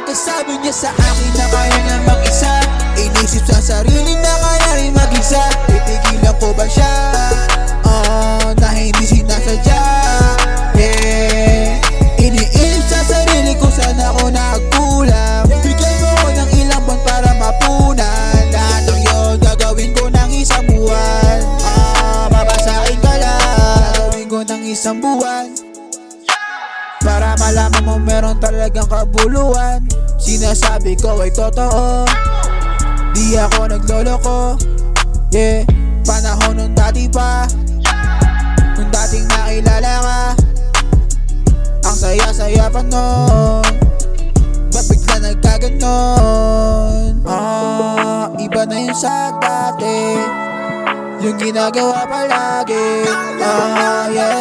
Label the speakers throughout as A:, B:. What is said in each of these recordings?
A: Pagkasabi niya sa akin na kaya niya mag-isa, inisip sa sarili na kaya rin mag-isa. Titigilan ko ba siya? Na hindi sinasadya. Yeah. Iniisip sa sarili ko saan ako nagkulang. Bigyan mo ko ng ilang buwan para mapunan. Lahat ng yun gagawin ko ng isang buwan. Babasahin ka lang, gagawin ko ng isang buwan. Para malaman mo meron talagang kabuluhan. Sinasabi ko ay totoo, di ako nagloloko. Yeah, panahon nung dati pa, nung dating nakilala ka, ang saya-saya pa nun. Ba't bigla nagkaganon? Iba na yun sa dati, yung ginagawa palagi. Yeah,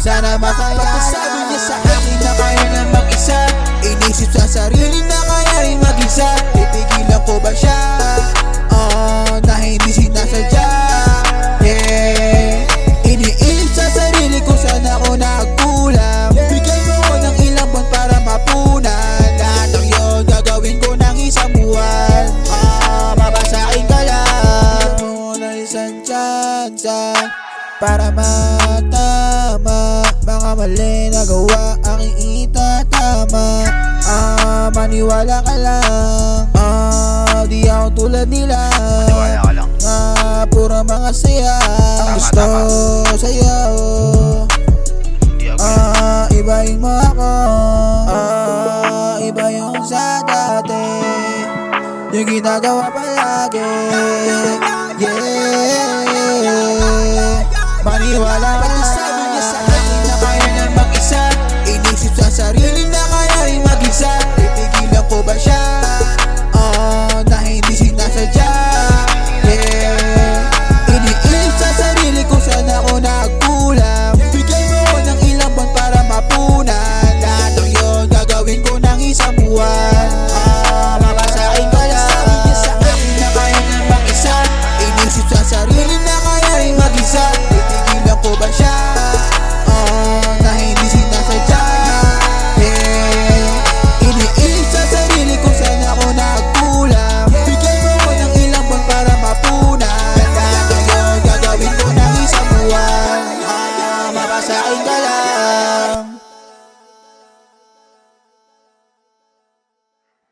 A: sana masaya. Pagkasabi niya sa akin na kaya na mag-isa, inisip sa sarili na kaya rin mag-isa. Titigilan ko ba siya? Na hindi sinasadya. Yeah. Iniisip sa sarili ko saan ako nagkulang. Bigyan mo ko ng ilang buwan para mapunan. Lahat ng yun gagawin ko ng isang buwan. Babasahin ka lang, bigyan mo na isang tsansa para matama mga mali na gawa aking itatama. Maniwala ka lang, di ako tulad nila.
B: Maniwala ka lang.
A: Puro mga saya ang gusto sa'yo. Ibahin mo ako, iba yung sa dati, yung ginagawa palagi. Yeah, maniwala ka. Pagkasabi niya sa akin na kaya na mag-isa, inisip sa sarili na kaya rin mag-isa. Titigilan ko ba siya? Na hindi sinasadya. Yeah, iniisip sa sarili ko saan ako nagkulang. Bigyan mo ko ng ilang buwan para mapunan. Lahat ng yun gagawin ko ng isang buwan. Babasahin ka lang. Sabi niya sa akin na kaya na mag-isa, inisip sa sarili na kaya rin mag-isa. Titigilan ko ba siya? Na hindi sinasadya. Yeah, iniisip sa sarili ko saan ako nagkulang. Bigyan mo ko ng ilang buwan para mapunan. Lahat ng yun gagawin ko ng isang buwan. Babasahin ka lang.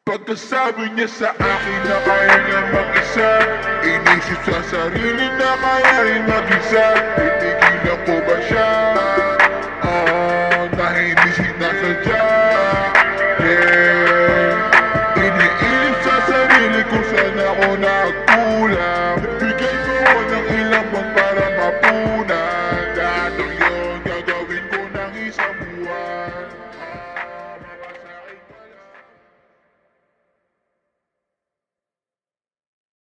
C: Pagkasabi niya sa akin na kaya niya mag-isa, inisip sa sarili na kaya rin mag-isa. Titigilan ko ba siya? Na hindi sinasadya.